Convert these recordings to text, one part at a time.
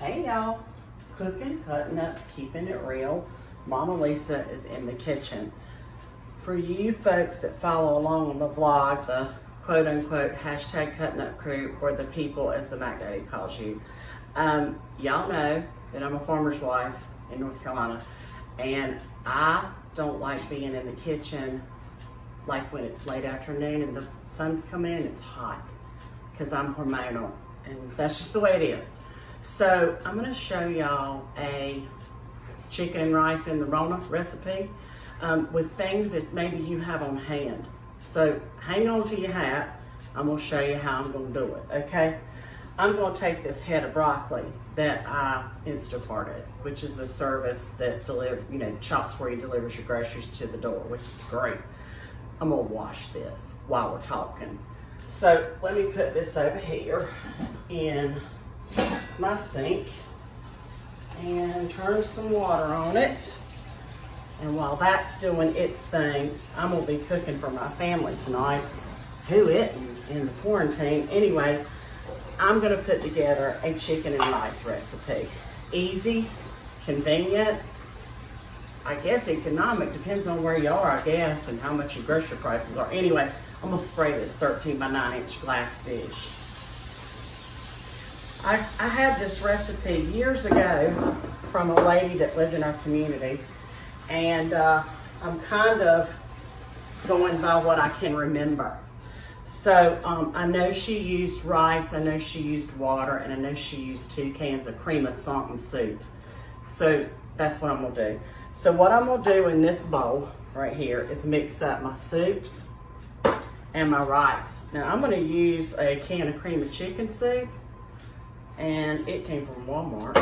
Hey y'all, cooking, cutting up, keeping it real. Mama Lisa is in the kitchen. For you folks that follow along on the vlog, the quote unquote hashtag cutting up crew, or the people as the Mac Daddy calls you, y'all know that I'm a farmer's wife in North Carolina, and I don't like being in the kitchen like when it's late afternoon and the sun's coming in, it's hot, because I'm hormonal, and that's just the way it is. So I'm gonna show y'all a chicken and rice in the Rona recipe with things that maybe you have on hand. So hang on to your hat. I'm gonna show you how I'm gonna do it, okay? I'm gonna take this head of broccoli that I Instacarted, which is a service that shops where you delivers your groceries to the door, which is great. I'm gonna wash this while we're talking. So let me put this over here in my sink and turn some water on it. And while that's doing its thing, I'm gonna be cooking for my family tonight. Who isn't in the quarantine? Anyway, I'm gonna put together a chicken and rice recipe. Easy, convenient, I guess economic, depends on where you are, I guess, and how much your grocery prices are. Anyway, I'm gonna spray this 13 by 9 inch glass dish. I had this recipe years ago from a lady that lived in our community, and I'm kind of going by what I can remember. So I know she used rice, I know she used water, and I know she used 2 cans of cream of something soup. So that's what I'm gonna do. So what I'm gonna do in this bowl right here is mix up my soups and my rice. Now I'm gonna use a can of cream of chicken soup, and it came from Walmart.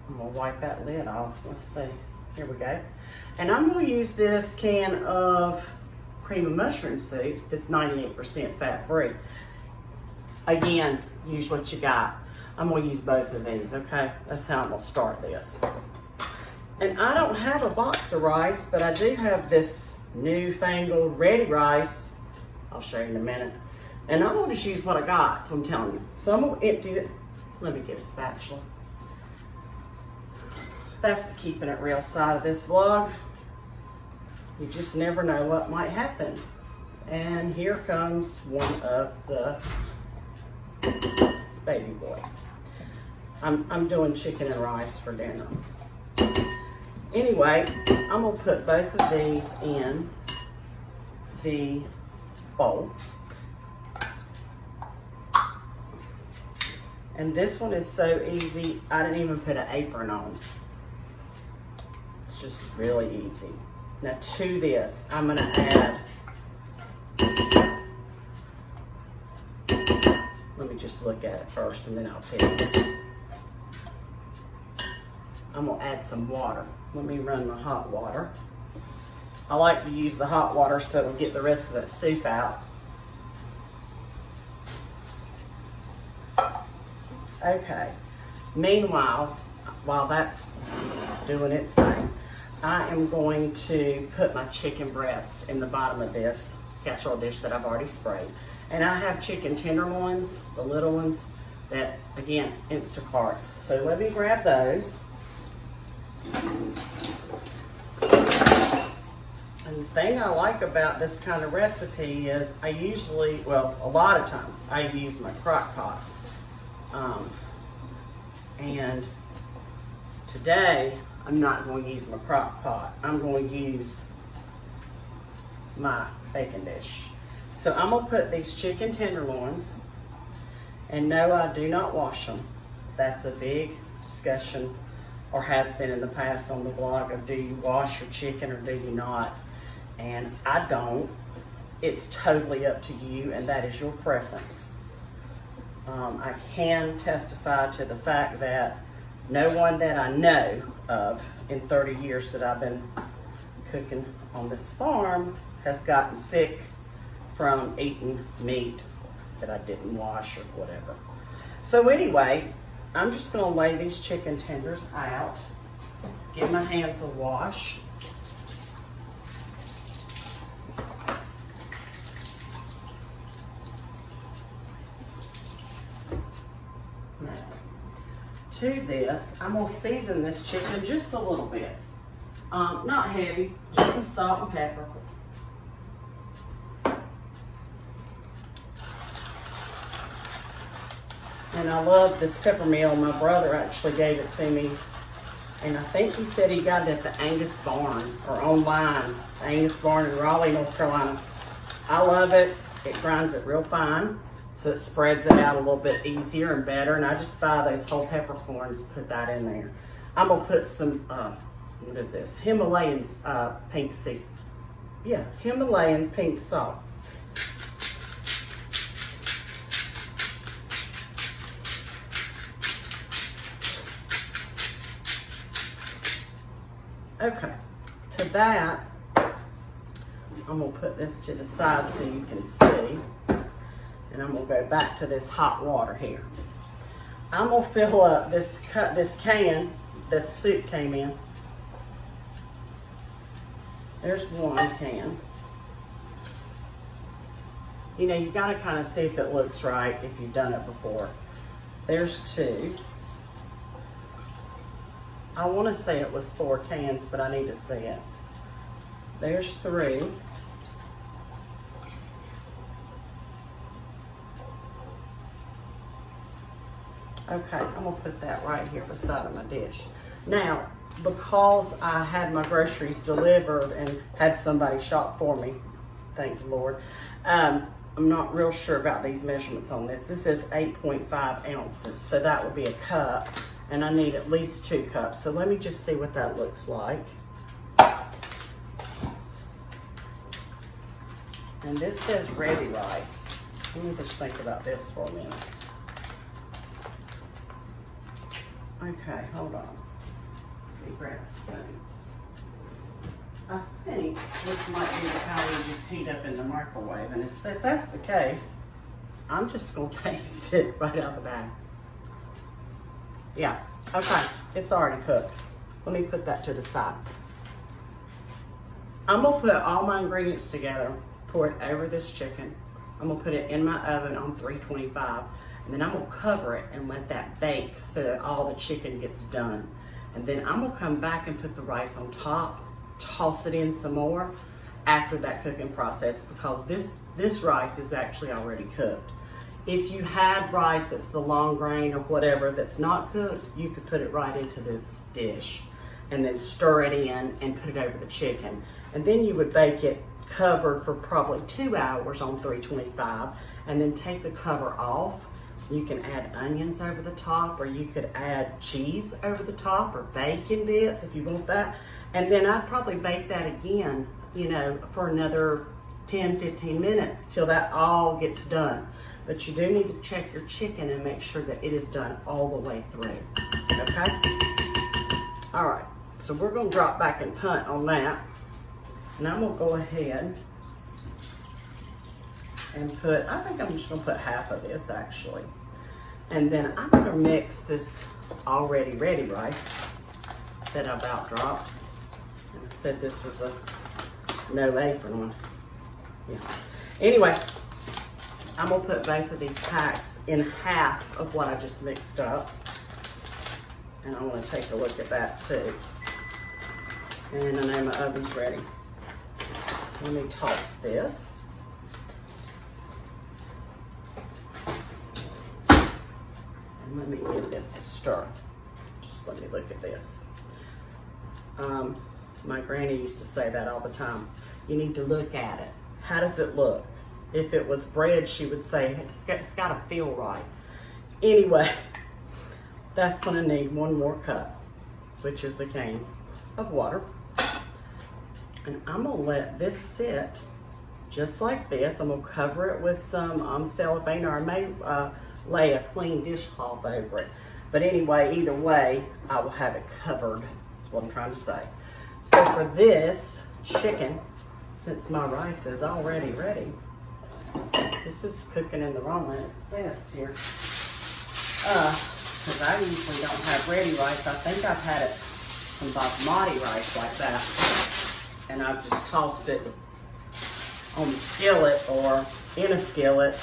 I'm gonna wipe that lid off. Let's see, here we go. And I'm gonna use this can of cream of mushroom soup that's 98% fat-free. Again, use what you got. I'm gonna use both of these, okay? That's how I'm gonna start this. And I don't have a box of rice, but I do have this newfangled ready rice. I'll show you in a minute. And I'm gonna just use what I got, so I'm telling you. So I'm gonna empty it. Let me get a spatula. That's the keeping it real side of this vlog. You just never know what might happen. And here comes one of the baby boy. I'm doing chicken and rice for dinner. Anyway, I'm gonna put both of these in the bowl. And this one is so easy, I didn't even put an apron on. It's just really easy. Now to this, I'm gonna add, let me just look at it first and then I'll tell you. I'm gonna add some water. Let me run the hot water. I like to use the hot water so it'll get the rest of that soup out. Okay, meanwhile, while that's doing its thing, I am going to put my chicken breast in the bottom of this casserole dish that I've already sprayed. And I have chicken tenderloins, the little ones, that, again, Instacart. So let me grab those. And the thing I like about this kind of recipe is I usually, well, a lot of times, I use my crock pot. And today, I'm not going to use my crock pot. I'm going to use my baking dish. So I'm going to put these chicken tenderloins, and no, I do not wash them. That's a big discussion, or has been in the past on the blog, of do you wash your chicken or do you not? And I don't. It's totally up to you, and that is your preference. I can testify to the fact that no one that I know of in 30 years that I've been cooking on this farm has gotten sick from eating meat that I didn't wash or whatever. So anyway, I'm just gonna lay these chicken tenders out, give my hands a wash. to this, I'm gonna season this chicken just a little bit. Not heavy, just some salt and pepper. And I love this pepper meal. My brother actually gave it to me. And I think he said he got it at the Angus Barn, or online, the Angus Barn in Raleigh, North Carolina. I love it. It grinds it real fine, so it spreads it out a little bit easier and better. And I just buy those whole peppercorns and put that in there. I'm gonna put some, what is this? Himalayan pink sea, yeah, Himalayan pink salt. Okay, to that, I'm gonna put this to the side so you can see. And I'm gonna go back to this hot water here. I'm gonna fill up this can that the soup came in. There's one can. You know, you gotta kind of see if it looks right if you've done it before. There's two. I want to say it was 4 cans, but I need to see it. There's 3. Okay, I'm gonna put that right here beside of my dish. Now, because I had my groceries delivered and had somebody shop for me, thank the Lord, I'm not real sure about these measurements on this. This is 8.5 ounces, so that would be a cup. And I need at least 2 cups. So let me just see what that looks like. And this says ready rice. Let me just think about this for a minute. Okay, hold on. Let me grab a spoon. I think this might be the kind you just heat up in the microwave. And if that's the case, I'm just gonna taste it right out the bag. Yeah, okay, it's already cooked. Let me put that to the side. I'm gonna put all my ingredients together, pour it over this chicken. I'm gonna put it in my oven on 325, and then I'm gonna cover it and let that bake so that all the chicken gets done. And then I'm gonna come back and put the rice on top, toss it in some more after that cooking process, because this rice is actually already cooked. If you had rice that's the long grain or whatever that's not cooked, you could put it right into this dish and then stir it in and put it over the chicken. And then you would bake it covered for probably 2 hours on 325, and then take the cover off. You can add onions over the top, or you could add cheese over the top, or bacon bits if you want that. And then I'd probably bake that again, you know, for another 10, 15 minutes till that all gets done. But you do need to check your chicken and make sure that it is done all the way through, okay? All right, so we're gonna drop back and punt on that. And I'm gonna go ahead and put, I think I'm just gonna put half of this actually. And then I'm gonna mix this already ready rice that I about dropped. And I said this was a no apron one. Yeah. Anyway, I'm gonna put both of these packs in half of what I just mixed up. And I wanna take a look at that too. And I know my oven's ready. Let me toss this. And let me give this a stir. Just let me look at this. My granny used to say that all the time. You need to look at it. How does it look? If it was bread, she would say, it's got to feel right. Anyway, that's going to need 1 more cup, which is a can of water. And I'm going to let this sit just like this. I'm going to cover it with some cellophane, or I may lay a clean dishcloth over it. But anyway, either way, I will have it covered. That's what I'm trying to say. So for this chicken, since my rice is already ready, this is cooking in the wrong way. It's best here. Because I usually don't have ready rice. I think I've had it some basmati rice like that. And I've just tossed it on the skillet or in a skillet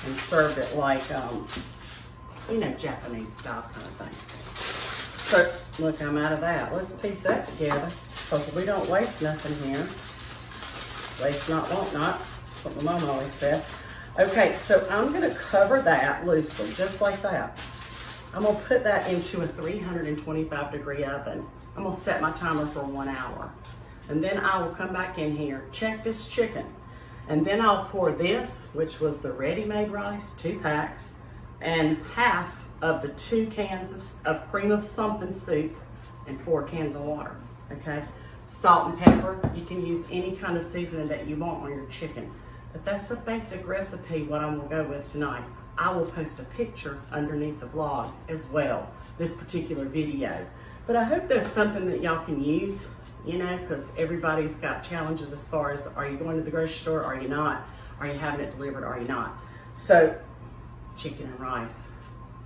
and served it like you know, Japanese style kind of thing. So, look, I'm out of that. Let's piece that together, because we don't waste nothing here. Waste not, want not. That's what my mom always said. Okay, so I'm gonna cover that loosely, just like that. I'm gonna put that into a 325-degree oven. I'm gonna set my timer for 1 hour. And then I will come back in here, check this chicken. And then I'll pour this, which was the ready-made rice, 2 packs, and half of the 2 cans of cream of something soup and 4 cans of water, okay? Salt and pepper, you can use any kind of seasoning that you want on your chicken. But that's the basic recipe, what I'm gonna go with tonight. I will post a picture underneath the vlog as well, this particular video. But I hope that's something that y'all can use, you know, because everybody's got challenges as far as, are you going to the grocery store, are you not? Are you having it delivered, are you not? So, chicken and rice.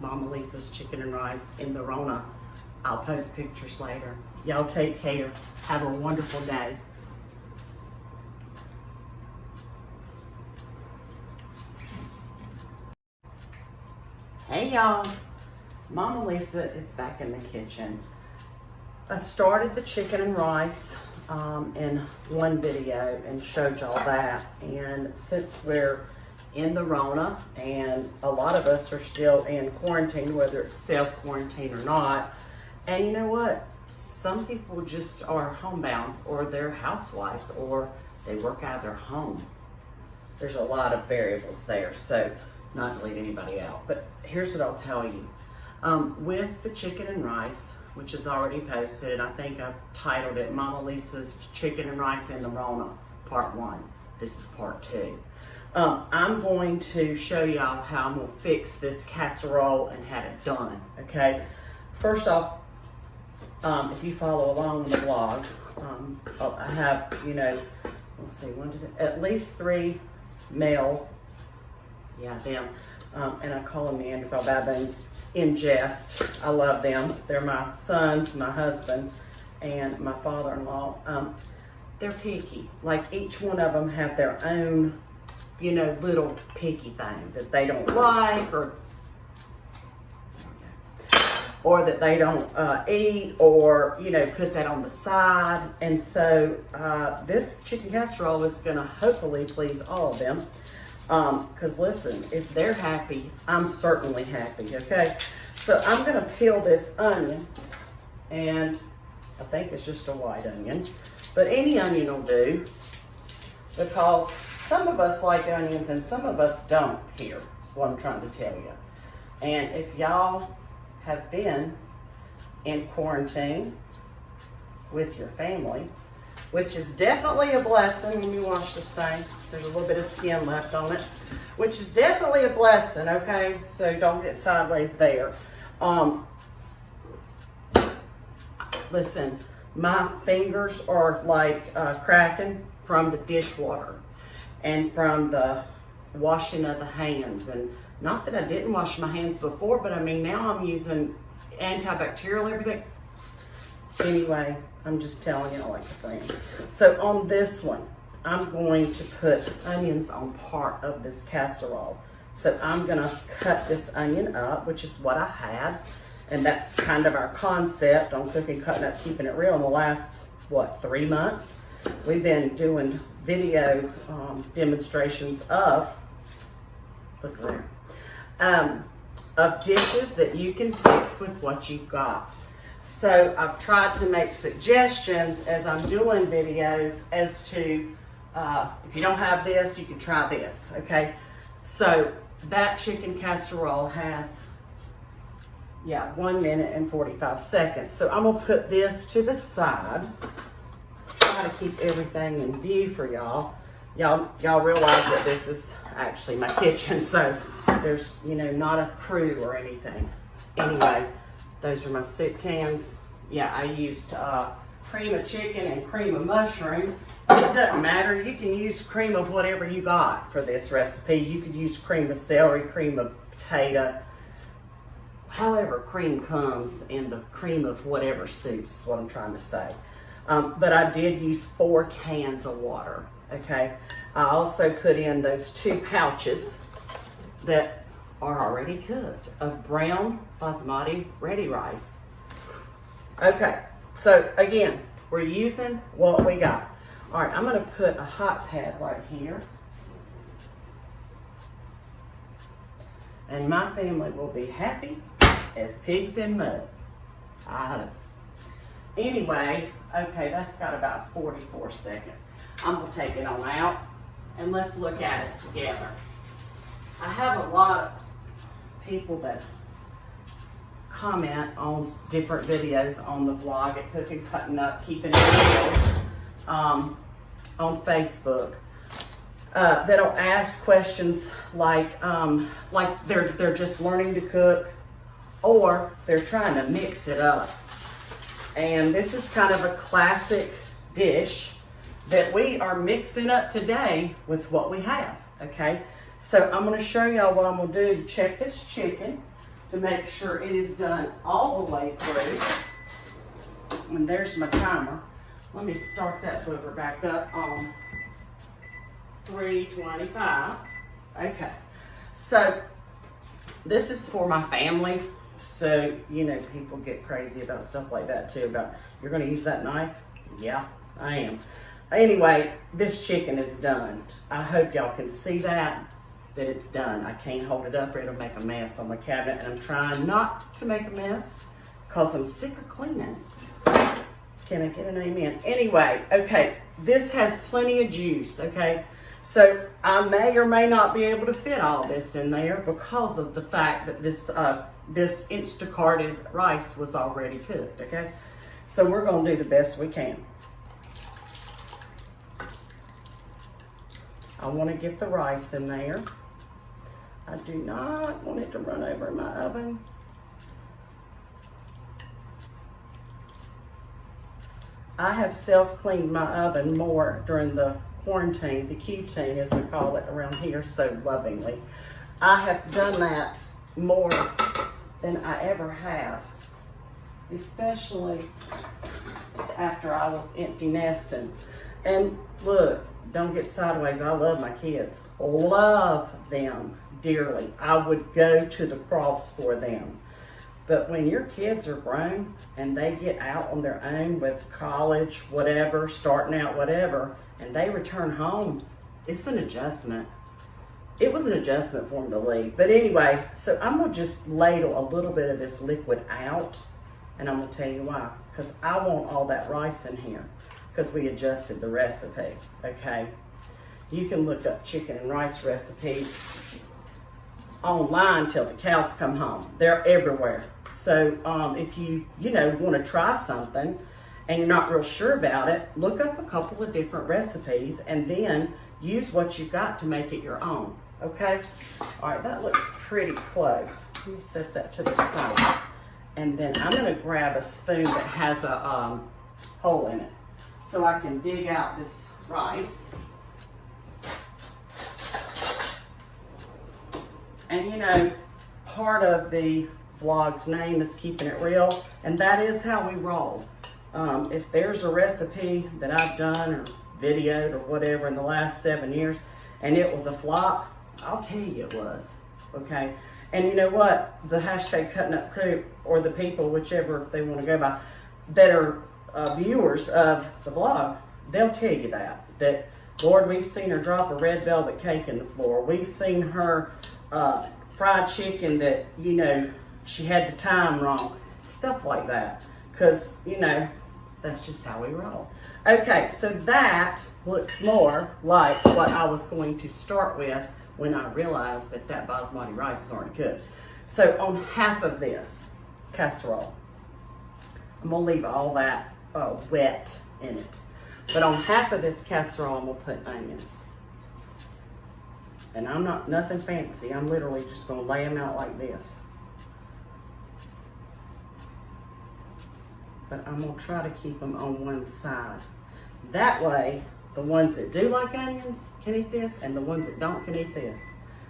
Mama Lisa's chicken and rice in the Rona. I'll post pictures later. Y'all take care. Have a wonderful day. Hey y'all, Mama Lisa is back in the kitchen. I started the chicken and rice in one video and showed y'all that. And since we're in the Rona and a lot of us are still in quarantine, whether it's self-quarantine or not, and you know what? Some people just are homebound, or they're housewives, or they work out of their home. There's a lot of variables there, so not to leave anybody out. But here's what I'll tell you. With the chicken and rice, which is already posted, I think I've titled it Mama Lisa's Chicken and Rice in the Rona, Part 1. This is Part 2. I'm going to show y'all how I'm gonna fix this casserole and have it done, okay? First off, if you follow along in the vlog, I have, you know, let's see, at least 3 male, yeah, them, and I call them Neanderthal baboons in jest. I love them. They're my sons, my husband, and my father-in-law. They're picky. Like, each one of them have their own, you know, little picky thing that they don't like, or that they don't eat, or, you know, put that on the side. And so this chicken casserole is gonna hopefully please all of them. Because listen, if they're happy, I'm certainly happy, okay? So I'm gonna peel this onion, and I think it's just a white onion, but any onion will do, because some of us like onions and some of us don't here, is what I'm trying to tell you. And if y'all have been in quarantine with your family, which is definitely a blessing when you wash this thing. There's a little bit of skin left on it, which is definitely a blessing, okay? So don't get sideways there. Listen, my fingers are like cracking from the dishwater and from the washing of the hands. And not that I didn't wash my hands before, but I mean, now I'm using antibacterial everything. Anyway, I'm just telling you like the thing. So on this one, I'm going to put onions on part of this casserole. So I'm gonna cut this onion up, which is what I had. And that's kind of our concept on cooking, cutting up, keeping it real in the last, what, 3 months? We've been doing video demonstrations of, look there, of dishes that you can fix with what you've got. So I've tried to make suggestions as I'm doing videos as to, if you don't have this, you can try this, okay? So that chicken casserole has, 1 minute and 45 seconds. So I'm gonna put this to the side, try to keep everything in view for y'all. Y'all realize that this is actually my kitchen, so there's, you know, not a crew or anything. Anyway, those are my soup cans. Yeah, I used cream of chicken and cream of mushroom. It doesn't matter. You can use cream of whatever you got for this recipe. You could use cream of celery, cream of potato, however cream comes in the cream of whatever soups is what I'm trying to say. But I did use 4 cans of water, okay? I also put in those 2 pouches that are already cooked of brown basmati ready rice. Okay, so again, we're using what we got. All right, I'm gonna put a hot pad right here. And my family will be happy as pigs in mud. I hope. Anyway, okay, that's got about 44 seconds. I'm gonna take it on out and let's look at it together. I have a lot of people that comment on different videos on the vlog at Cooking, Cutting Up, Keeping It Real, on Facebook, that'll ask questions like they're just learning to cook, or they're trying to mix it up. And this is kind of a classic dish that we are mixing up today with what we have, okay? So I'm gonna show y'all what I'm gonna do to check this chicken to make sure it is done all the way through. And there's my timer. Let me start that booger back up on 325. Okay, so this is for my family. So, you know, people get crazy about stuff like that too, about, you're gonna use that knife? Yeah, I am. Anyway, this chicken is done. I hope y'all can see that it's done. I can't hold it up or it'll make a mess on my cabinet, and I'm trying not to make a mess because I'm sick of cleaning. Can I get an amen? Anyway, okay, this has plenty of juice, okay? So I may or may not be able to fit all this in there because of the fact that this Instacarted rice was already cooked, okay? So we're gonna do the best we can. I wanna get the rice in there. I do not want it to run over my oven. I have self-cleaned my oven more during the quarantine, the Q-tine as we call it around here so lovingly. I have done that more than I ever have, especially after I was empty nesting. And look, don't get sideways, I love my kids, love them dearly. I would go to the cross for them. But when your kids are grown and they get out on their own with college, whatever, starting out, whatever, and they return home, it's an adjustment. It was an adjustment for them to leave. But anyway, so I'm gonna just ladle a little bit of this liquid out, and I'm gonna tell you why. Because I want all that rice in here, because we adjusted the recipe, okay? You can look up chicken and rice recipes online till the cows come home. They're everywhere. So if you want to try something and you're not real sure about it, look up a couple of different recipes and then use what you got to make it your own, okay? All right, that looks pretty close. Let me set that to the side. And then I'm gonna grab a spoon that has a hole in it so I can dig out this rice. And you know, part of the vlog's name is Keeping It Real, and that is how we roll. If there's a recipe that I've done or videoed or whatever in the last 7 years and it was a flop, I'll tell you it was, okay? And you know what? The hashtag Cutting Up Crew, or the people, whichever they want to go by, that are viewers of the vlog, they'll tell you that, Lord, we've seen her drop a red velvet cake in the floor. We've seen her fried chicken that, you know, she had the time wrong. Stuff like that. Because, you know, that's just how we roll. Okay, so that looks more like what I was going to start with when I realized that that basmati rice is already cooked. So on half of this casserole, I'm going to leave all that wet in it. But on half of this casserole, I'm going to put onions. And I'm not nothing fancy. I'm literally just going to lay them out like this. But I'm going to try to keep them on one side. That way, the ones that do like onions can eat this, and the ones that don't can eat this.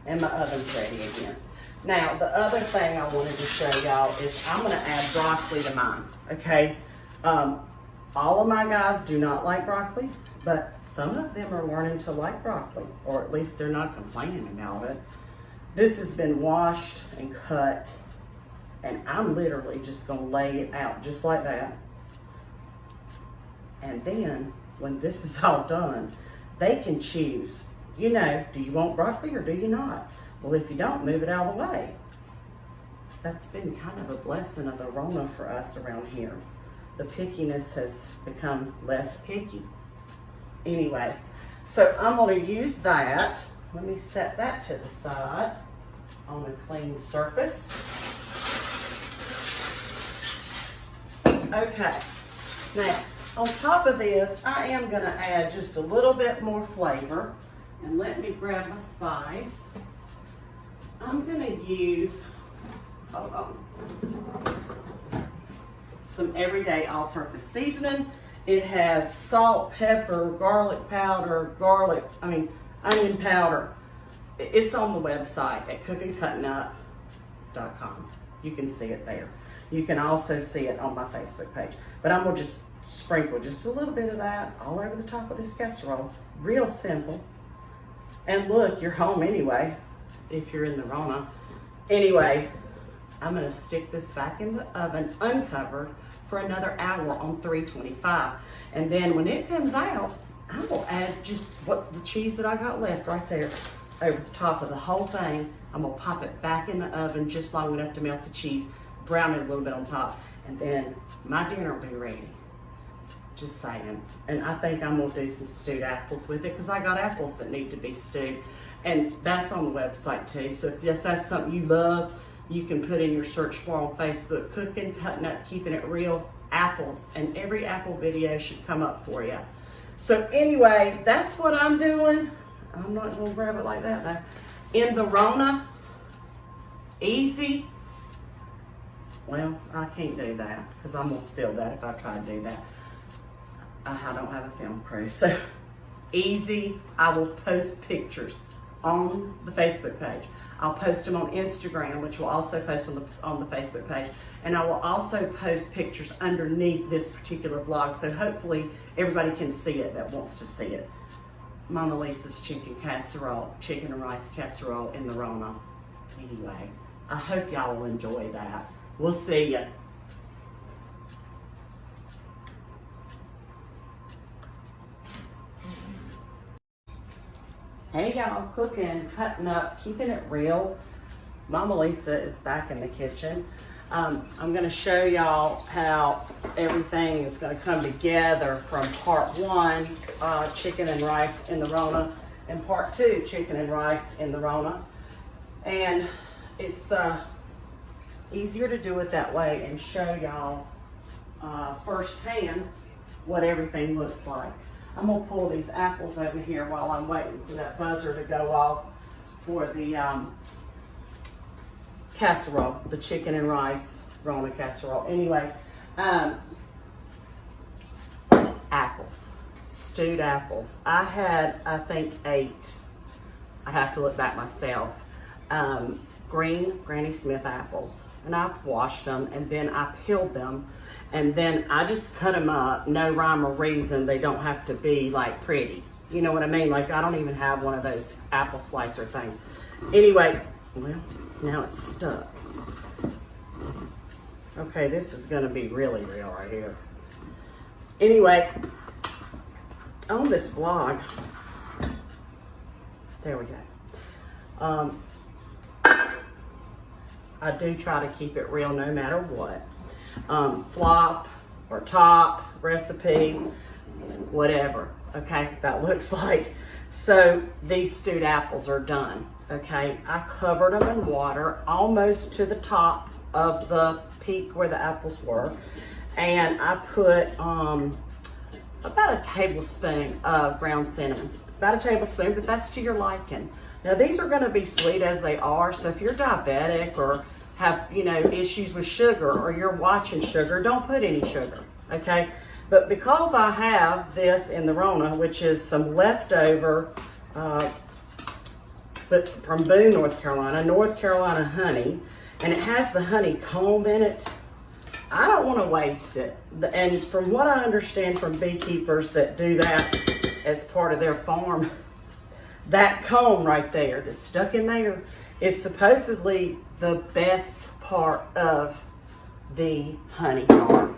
And my oven's ready again. Now, the other thing I wanted to show y'all is I'm going to add broccoli to mine, okay? All of my guys do not like broccoli, but some of them are learning to like broccoli, or at least they're not complaining about it. This has been washed and cut, and I'm literally just gonna lay it out just like that. And then when this is all done, they can choose, you know, do you want broccoli or do you not? Well, if you don't, move it out of the way. That's been kind of a blessing of the Rona for us around here. The pickiness has become less picky. Anyway, so I'm gonna use that. Let me set that to the side on a clean surface. Okay, now on top of this, I am gonna add just a little bit more flavor. And let me grab my spice. I'm gonna use, hold on, some everyday all-purpose seasoning. It has salt, pepper, garlic powder, onion powder. It's on the website at cookandcuttingup.com. You can see it there. You can also see it on my Facebook page. But I'm gonna just sprinkle just a little bit of that all over the top of this casserole. Real simple. And look, you're home anyway, if you're in the Rona. Anyway, I'm gonna stick this back in the oven uncovered for another hour on 325. And then when it comes out, I will add just the cheese that I got left right there over the top of the whole thing. I'm gonna pop it back in the oven just long enough to melt the cheese, brown it a little bit on top, and then my dinner will be ready. Just saying. And I think I'm gonna do some stewed apples with it because I got apples that need to be stewed. And that's on the website too. So if that's something you love, you can put in your search bar on Facebook, Cooking, Cutting Up, Keeping It Real, apples, and every apple video should come up for you. So anyway, that's what I'm doing. I'm not gonna grab it like that though. In the Rona, easy. Well, I can't do that because I'm gonna spill that if I try to do that. I don't have a film crew, so easy. I will post pictures on the Facebook page. I'll post them on Instagram, which will also post on the Facebook page. And I will also post pictures underneath this particular vlog, so hopefully everybody can see it that wants to see it. Mama Lisa's chicken and rice casserole in the Rona. Anyway, I hope y'all will enjoy that. We'll see ya. Hey y'all, cooking, cutting up, keeping it real. Mama Lisa is back in the kitchen. I'm gonna show y'all how everything is gonna come together from part one, chicken and rice in the Rona, and part two, chicken and rice in the Rona. And it's easier to do it that way and show y'all firsthand what everything looks like. I'm gonna pull these apples over here while I'm waiting for that buzzer to go off for the casserole, the chicken and rice Rona casserole. Anyway, apples, stewed apples. I had, I think, 8. I have to look back myself. Green Granny Smith apples, and I've washed them and then I peeled them. And then I just cut them up, no rhyme or reason. They don't have to be like pretty. You know what I mean? Like I don't even have one of those apple slicer things. Anyway, well, now it's stuck. Okay, this is gonna be really real right here. Anyway, on this vlog, there we go. I do try to keep it real no matter what. Flop or top recipe, whatever, okay, that looks like. So these stewed apples are done, okay. I covered them in water almost to the top of the peak where the apples were, and I put about a tablespoon of ground cinnamon, about a tablespoon, but that's to your liking. Now these are going to be sweet as they are, so if you're diabetic or have, you know, issues with sugar or you're watching sugar, don't put any sugar, okay? But because I have this in the Rona, which is some leftover, but from Boone, North Carolina honey, and it has the honeycomb in it, I don't want to waste it. And from what I understand from beekeepers that do that as part of their farm, that comb right there that's stuck in there It's supposedly the best part of the honey jar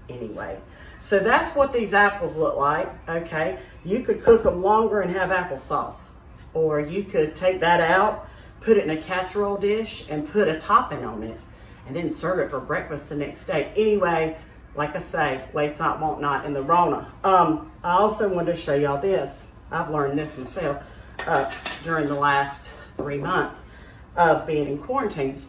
anyway. So that's what these apples look like, okay? You could cook them longer and have applesauce. Or you could take that out, put it in a casserole dish, and put a topping on it, and then serve it for breakfast the next day. Anyway, like I say, waste not, want not in the Rona. I also wanted to show y'all this. I've learned this myself during the last 3 months of being in quarantine.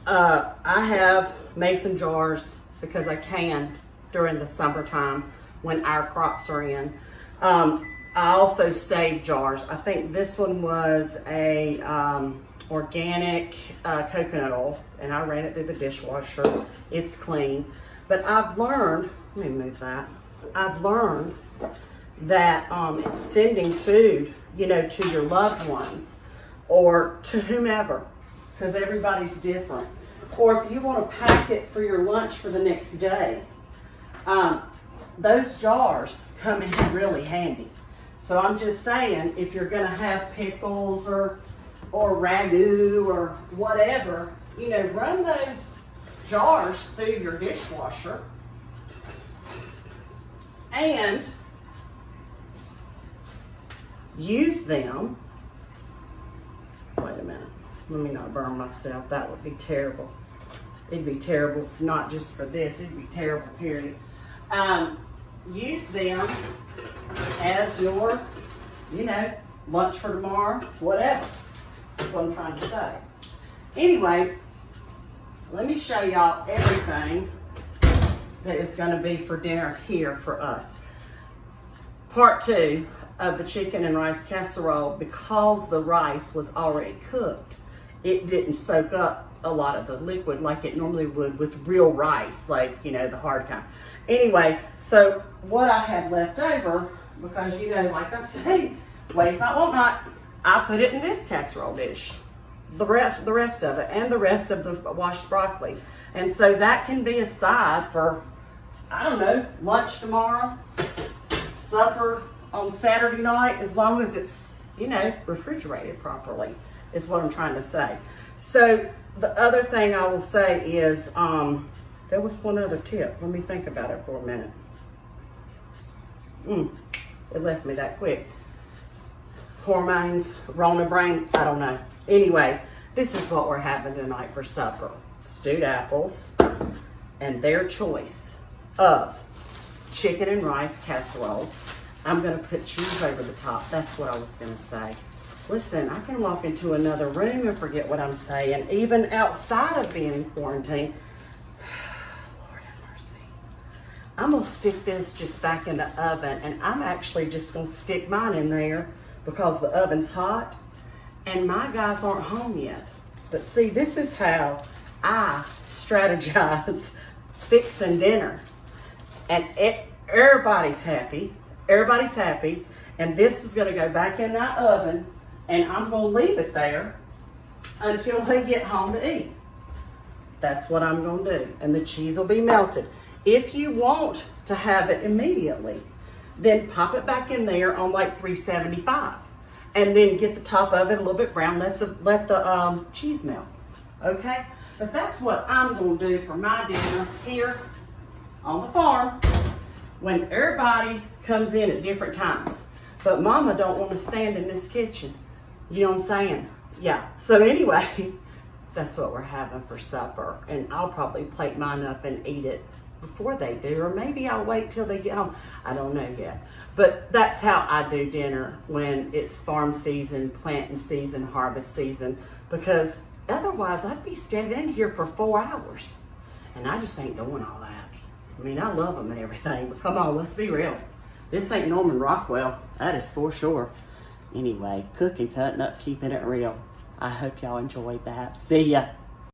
I have mason jars because I can during the summertime when our crops are in. I also save jars. I think this one was a organic coconut oil, and I ran it through the dishwasher. It's clean. But I've learned, let me move that. I've learned that it's sending food, you know, to your loved ones or to whomever, because everybody's different. Or if you want to pack it for your lunch for the next day, those jars come in really handy. So I'm just saying, if you're going to have pickles or ragu or whatever, you know, run those jars through your dishwasher and use them. Wait a minute. Let me not burn myself. That would be terrible. It'd be terrible, not just for this. It'd be terrible, period. Use them as your, you know, lunch for tomorrow, whatever. That's what I'm trying to say. Anyway, let me show y'all everything that is going to be for dinner here for us. Part 2 of the chicken and rice casserole, because the rice was already cooked, it didn't soak up a lot of the liquid like it normally would with real rice, like, you know, the hard kind. Anyway, so what I have left over, because, you know, like I say, waste not, want not, I put it in this casserole dish. The rest of it, and the rest of the washed broccoli. And so that can be a side for, I don't know, lunch tomorrow, supper on Saturday night, as long as it's, you know, refrigerated properly, is what I'm trying to say. So the other thing I will say is, there was one other tip. Let me think about it for a minute. It left me that quick. Hormones, Rona brain, I don't know. Anyway, this is what we're having tonight for supper. Stewed apples and their choice of chicken and rice casserole. I'm gonna put cheese over the top. That's what I was gonna say. Listen, I can walk into another room and forget what I'm saying, even outside of being in quarantine. Lord have mercy. I'm gonna stick this just back in the oven, and I'm actually just gonna stick mine in there because the oven's hot and my guys aren't home yet. But see, this is how I strategize fixing dinner. And everybody's happy. Everybody's happy. And this is gonna go back in that oven, and I'm gonna leave it there until they get home to eat. That's what I'm gonna do. And the cheese will be melted. If you want to have it immediately, then pop it back in there on like 375. And then get the top of it a little bit brown, let the cheese melt, okay? But that's what I'm gonna do for my dinner here on the farm when everybody comes in at different times. But Mama don't wanna stand in this kitchen. You know what I'm saying? Yeah, so anyway, that's what we're having for supper. And I'll probably plate mine up and eat it before they do, or maybe I'll wait till they get home. I don't know yet. But that's how I do dinner when it's farm season, planting season, harvest season, because otherwise I'd be standing in here for 4 hours. And I just ain't doing all that. I mean, I love them and everything, but come on, let's be real. This ain't Norman Rockwell, that is for sure. Anyway, cooking, cutting up, keeping it real. I hope y'all enjoyed that. See ya.